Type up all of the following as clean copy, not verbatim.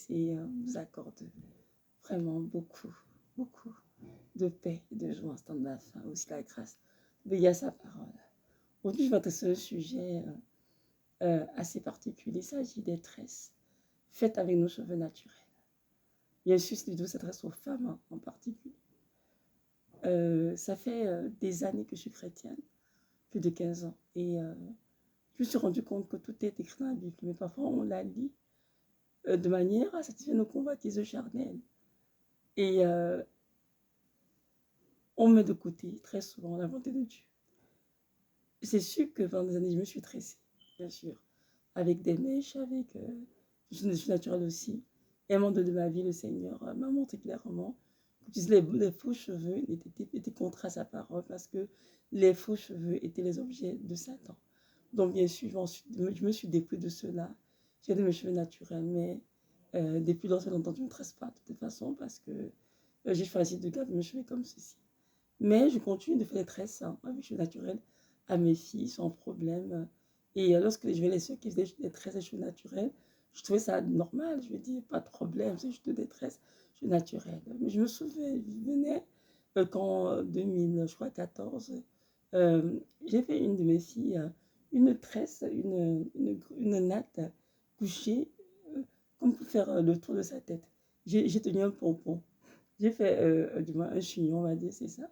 tressé vous accorde vraiment beaucoup, beaucoup de paix et de joie en ce temps de la fin, aussi la grâce de veiller à sa parole. Aujourd'hui, je vais adresser un sujet assez particulier. Il s'agit des tresses faites avec nos cheveux naturels. Bien sûr, cette vidéo s'adresse aux femmes en particulier. Ça fait des années que je suis chrétienne, plus de 15 ans, et je me suis rendu compte que tout est écrit dans la Bible, mais parfois on la lit de manière à satisfaire nos convoitises charnelles. Et on met de côté très souvent la volonté de Dieu. C'est sûr que pendant des années, je me suis tressée, bien sûr, avec des mèches, avec je suis naturelle aussi. Et à un moment donné de ma vie, le Seigneur m'a montré clairement que les faux cheveux étaient contraires à sa parole parce que les faux cheveux étaient les objets de Satan. Donc, bien sûr, je me suis dépouillée de cela. J'ai de mes cheveux naturels, mais depuis longtemps, je ne me tresse pas de toute façon parce que j'ai choisi de garder mes cheveux comme ceci. Mais je continue de faire des tresses avec mes cheveux naturels à mes filles sans problème. Et lorsque je vais les ceux qui faisaient des tresses et cheveux naturels, je trouvais ça normal. Je me dis, pas de problème, c'est juste des tresses, cheveux naturels. Mais je me souvenais qu'en 2014, j'ai fait une de mes filles une tresse, une natte couchée, comme pour faire le tour de sa tête. J'ai tenu un pompon. J'ai fait du moins un chignon, on va dire, c'est ça.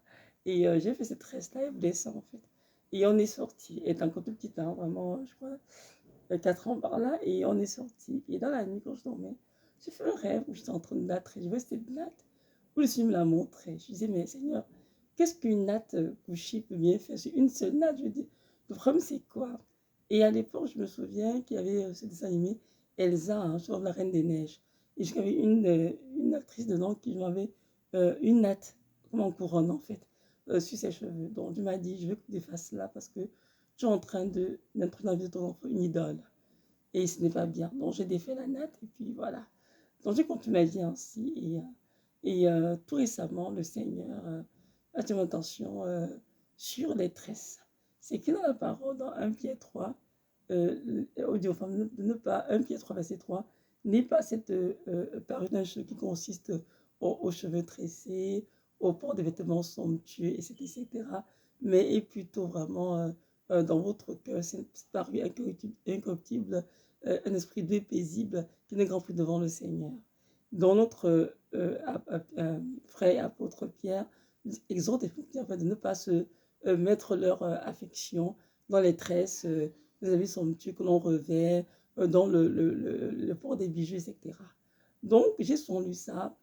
Et j'ai fait cette tresse-là et vous laissez en fait. Et on est sorti, étant encore tout petit, hein, vraiment, je crois, 4 ans par là, et on est sorti. Et dans la nuit, quand je dormais, j'ai fait un rêve où j'étais en train de natter. Je vois cette natte, où le Seigneur me l'a montré. Je disais, mais Seigneur, qu'est-ce qu'une natte couchée peut bien faire? C'est une seule natte, je dis, le problème c'est quoi? Et à l'époque, je me souviens qu'il y avait ce dessin animé, Elsa, hein, sur la Reine des Neiges. Et j'avais une actrice dedans qui m'avait une natte, comme en couronne en fait, sur ses cheveux. Donc, je m'a dit, je veux que tu fasses cela parce que tu es en train d'être dans la vie de ton enfant une idole. Et ce n'est pas bien. Donc, j'ai défait la natte et puis voilà. Donc, j'ai continué ma vie ainsi. Et tout récemment, le Seigneur a attiré mon attention sur les tresses. C'est que dans la parole, dans 1 Pierre 3, ne pas, 1 Pierre 3, verset 3, n'est pas cette parole d'un cheveu qui consiste aux cheveux tressés, au port des vêtements somptueux, etc., mais est plutôt vraiment dans votre cœur, c'est parue incorruptible, un esprit doux et paisible qui n'est grand plus devant le Seigneur. Dans notre frère et apôtre Pierre exhorte effectivement de ne pas se mettre leur affection dans les tresses, les habits somptueux que l'on revêt, dans le port des bijoux, etc. Donc, j'ai lu ça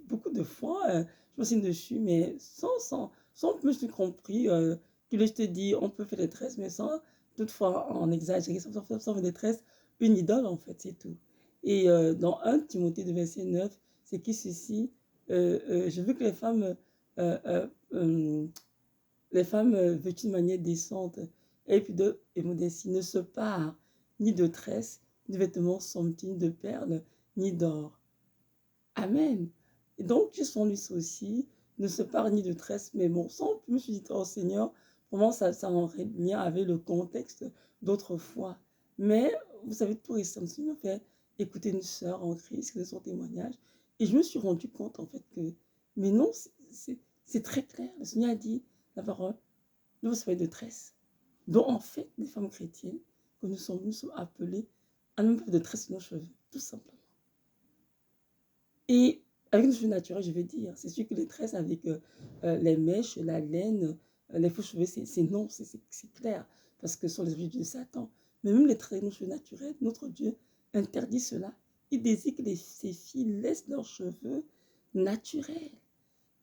beaucoup de fois, je me suis dessus, mais sans que je suis compris que je te dis, on peut faire des tresses, mais sans toutefois en exagérer, sans faire des tresses, une idole en fait, c'est tout. Et dans 1 Timothée de verset 9, c'est qui ceci, je veux que euh, euh, euh, les femmes vêtues de manière décente et modestie ne se parent ni de tresses, ni de vêtements somptueux, ni de perles, ni d'or. Amen. Et donc, j'ai son lui aussi, ne se parle ni de tresse, mais bon, sans, je me suis dit, oh Seigneur, vraiment, ça en lien avec le contexte d'autrefois. Mais, vous savez, tout récemment, je me fait écouter une sœur en Christ, de son témoignage, et je me suis rendu compte, en fait, que, mais non, c'est très clair. Le Seigneur a dit, la parole, ne vous soyez de tresse. Donc, en fait, les femmes chrétiennes, que nous sommes appelées à ne pas de tresse sur nos cheveux, tout simplement. Et avec une cheveux naturels, je vais dire, c'est sûr que les tresses avec les mèches, la laine, les faux cheveux, c'est non, c'est clair, parce que ce sont les objets de Satan. Mais même les tresses, nos cheveux naturels, notre Dieu interdit cela. Il désire que ces filles laissent leurs cheveux naturels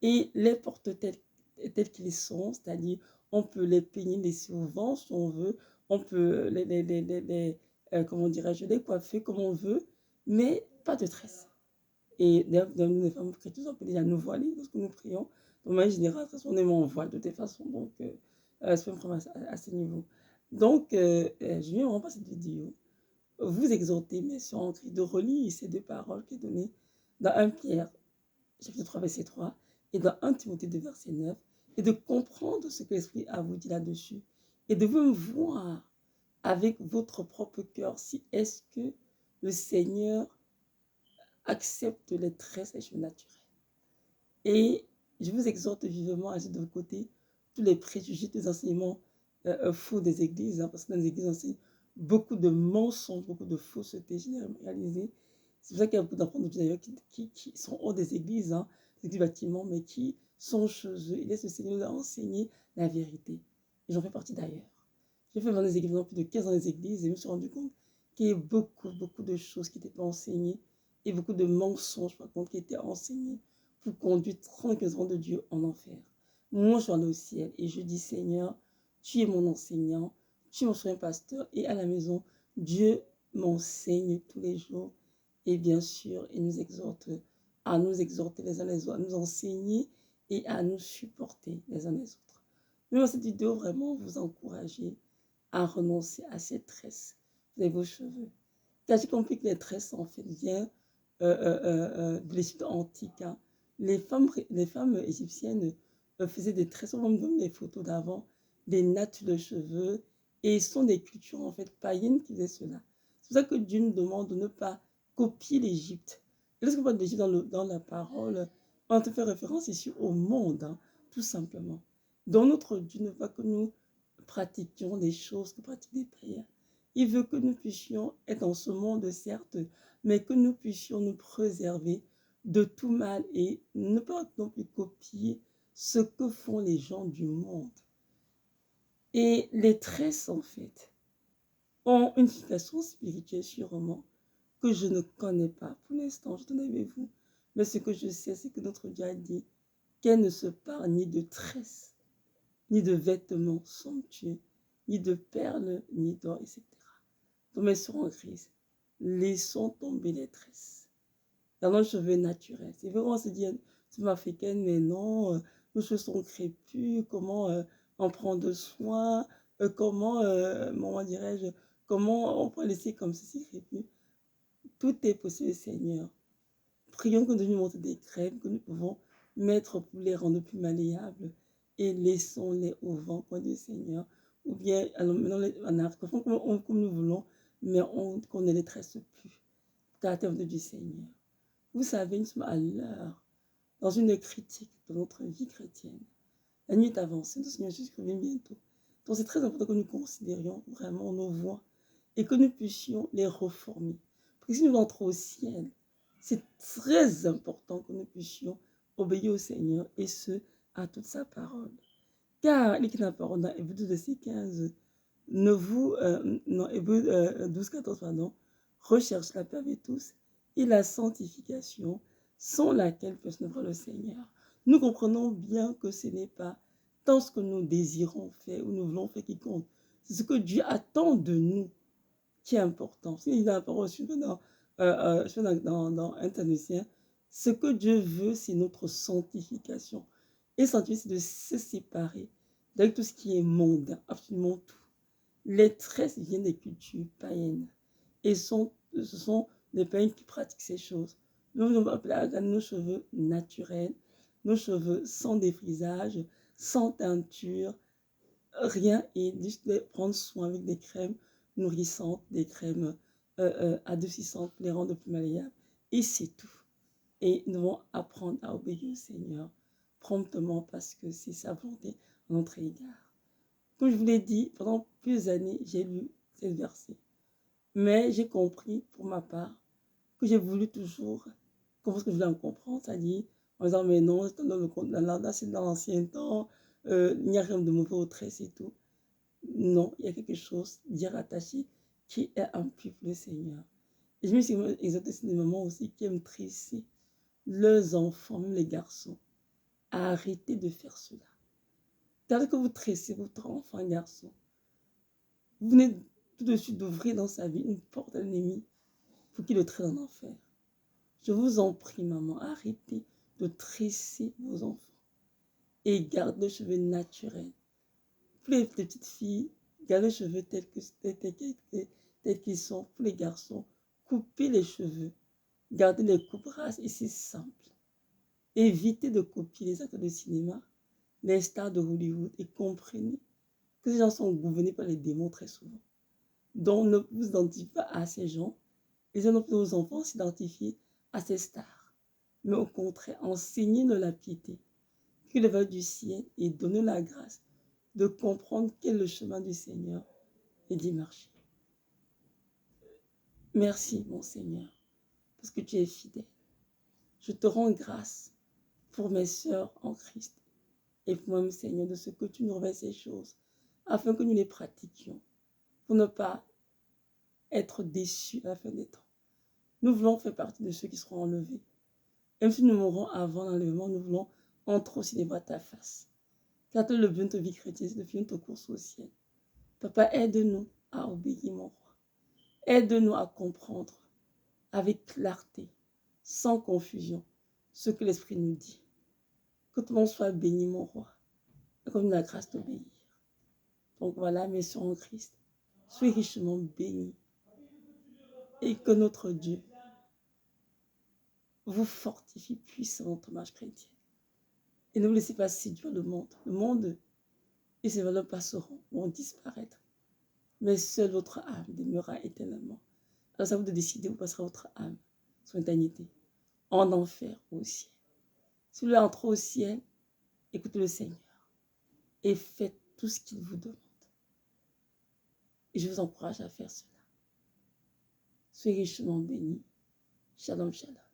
et les portent tels qu'ils sont, c'est-à-dire on peut les peigner, laisser au vent si on veut, on peut comment dirais-je, les coiffer comme on veut, mais pas de tresses. Et d'ailleurs, nous, les femmes chrétiennes, on peut déjà nous voiler lorsque nous prions. De manière générale, on est en voile de toute façon. Donc, c'est un problème à ce niveau. Donc, je viens vraiment pas cette vidéo. Vous exhortez, mes soeurs en Christ, de relire ces deux paroles qui sont données dans 1 Pierre, chapitre 3, verset 3, et dans 1 Timothée 2, verset 9, et de comprendre ce que l'Esprit a vous dit là-dessus, et de vous voir avec votre propre cœur si est-ce que le Seigneur acceptent les tresses et les cheveux naturels. Et je vous exhorte vivement à jeter de vos côtés tous les préjugés, tous les enseignements faux des églises, parce que dans les églises, on enseigne beaucoup de mensonges, beaucoup de faussetés généralisées. C'est pour ça qu'il y a beaucoup d'enfants d'ailleurs qui sont hors des églises, des bâtiments, mais qui sont chez eux et laissent le Seigneur leur enseigner la vérité. Et j'en fais partie d'ailleurs. J'ai fait dans des églises, plus de 15 ans dans les églises, et je me suis rendu compte qu'il y a beaucoup, beaucoup de choses qui n'étaient pas enseignées, et beaucoup de mensonges, par contre, qui étaient enseignés pour conduire 35 ans de Dieu en enfer. Moi, je vais aller au ciel et je dis, Seigneur, tu es mon enseignant, tu es mon souverain pasteur, et à la maison, Dieu m'enseigne tous les jours. Et bien sûr, il nous exhorte à nous exhorter les uns les autres, à nous enseigner et à nous supporter les uns les autres. Mais dans cette vidéo, vraiment, vous encourager à renoncer à ces tresses de vos cheveux. Car j'ai compris que les tresses, en fait, viennent de l'Égypte antique. Les femmes égyptiennes faisaient des tresses, on me donne les photos d'avant, des nattes de cheveux, et ce sont des cultures en fait païennes qui faisaient cela. C'est pour ça que Dieu nous demande de ne pas copier l'Égypte. Et lorsqu'on parle d'Égypte dans la parole, on te fait référence ici au monde, tout simplement. Donc notre Dieu ne veut pas que nous pratiquions des choses, que pratiquent des prières. Il veut que nous puissions être dans ce monde, certes, mais que nous puissions nous préserver de tout mal et ne pas non plus copier ce que font les gens du monde. Et les tresses, en fait, ont une signification spirituelle sûrement que je ne connais pas. Pour l'instant, je donne avec vous. Mais ce que je sais, c'est que notre Dieu a dit qu'elle ne se parle ni de tresses, ni de vêtements somptueux, ni de perles, ni d'or, etc. Donc, mes soeurs en Christ, laissons tomber les tresses. Dans nos cheveux naturels. C'est vraiment se dire, tu m'africaine, mais non, nos cheveux sont crépus, comment en prendre soin, comment dirais-je, comment on peut laisser comme ceci crépus. Tout est possible, Seigneur. Prions que Dieu nous montre des crèmes que nous pouvons mettre pour les rendre plus malléables et laissons-les au vent, point du Seigneur. Ou bien, alors maintenant, en Afrique, comme nous voulons, mais qu'on ne les tresse plus. Caractère du Seigneur. Vous savez, nous sommes à l'heure, dans une critique de notre vie chrétienne. La nuit est avancée, le Seigneur Jésus revient bientôt. Donc c'est très important que nous considérions vraiment nos voies et que nous puissions les reformer. Parce que si nous entrons au ciel, c'est très important que nous puissions obéir au Seigneur et ce, à toute sa parole. Car l'écrit de la parole dans Hébreux 12, verset 15, Hébreux 12, 14, pardon, recherche la paix avec tous et la sanctification sans laquelle peut se voir le Seigneur. Nous comprenons bien que ce n'est pas tant ce que nous désirons faire ou nous voulons faire qui compte. C'est ce que Dieu attend de nous qui est important. Il y a la parole, je suis dans un Thanusien, ce que Dieu veut, c'est notre sanctification. Et sanctifier, c'est de se séparer de tout ce qui est mondain, absolument tout. Les tresses viennent des cultures païennes. Et ce sont les païens qui pratiquent ces choses. Nous devons appeler nos cheveux naturels, nos cheveux sans défrisage, sans teinture, rien, et juste prendre soin avec des crèmes nourrissantes, des crèmes adoucissantes pour les rendre plus malléables. Et c'est tout. Et nous devons apprendre à obéir au Seigneur promptement parce que c'est sa volonté à notre égard. Comme je vous l'ai dit, pendant plusieurs années, j'ai lu ces versets. Mais j'ai compris, pour ma part, que j'ai voulu toujours comprendre ce que je voulais en comprendre, c'est-à-dire en disant, mais non, c'est dans l'ancien temps, il n'y a rien de mauvais aux tresses et tout. Non, il y a quelque chose d'y rattaché qui est impur pour le Seigneur. Et je me suis exhorté des mamans aussi qui aiment tresser leurs enfants, même les garçons, à arrêter de faire cela. Dès que vous tressez votre enfant garçon, vous venez tout de suite d'ouvrir dans sa vie une porte à l'ennemi pour qu'il le traite en enfer. Je vous en prie, maman, arrêtez de tresser vos enfants et gardez les cheveux naturels. Pour les petites filles, gardez les cheveux tels qu'ils sont. Pour les garçons, coupez les cheveux, gardez les coupes rases et c'est simple. Évitez de copier les acteurs de cinéma, les stars de Hollywood et comprenez que ces gens sont gouvernés par les démons très souvent. Donc ne vous identifiez pas à ces gens. Les vos enfants s'identifient à ces stars, mais au contraire, enseignez-nous la piété, que le vœu du ciel et donnez la grâce de comprendre quel est le chemin du Seigneur et d'y marcher. Merci, mon Seigneur, parce que tu es fidèle. Je te rends grâce pour mes sœurs en Christ et pour moi, Seigneur, de ce que tu nous révèles ces choses, afin que nous les pratiquions, pour ne pas être déçus à la fin des temps. Nous voulons faire partie de ceux qui seront enlevés. Même si nous mourrons avant l'enlèvement, nous voulons entrer aussi les bras de ta face. Car le but de ta vie chrétienne, c'est de finir notre course au ciel. Papa, aide-nous à obéir, mon roi. Aide-nous à comprendre avec clarté, sans confusion, ce que l'Esprit nous dit. Que tout le monde soit béni, mon roi, et qu'on ait la grâce d'obéir. Donc voilà, mes sœurs en Christ, soyez richement bénis et que notre Dieu vous fortifie puissamment dans votre marche chrétienne. Et ne vous laissez pas séduire le monde. Le monde et ses valeurs passeront, vont disparaître. Mais seule votre âme demeurera éternellement. Alors c'est à vous de décider où passera votre âme, son éternité, en enfer ou au ciel. Si vous voulez entrer au ciel, écoutez le Seigneur et faites tout ce qu'il vous demande. Et je vous encourage à faire cela. Soyez richement bénis. Shalom, shalom.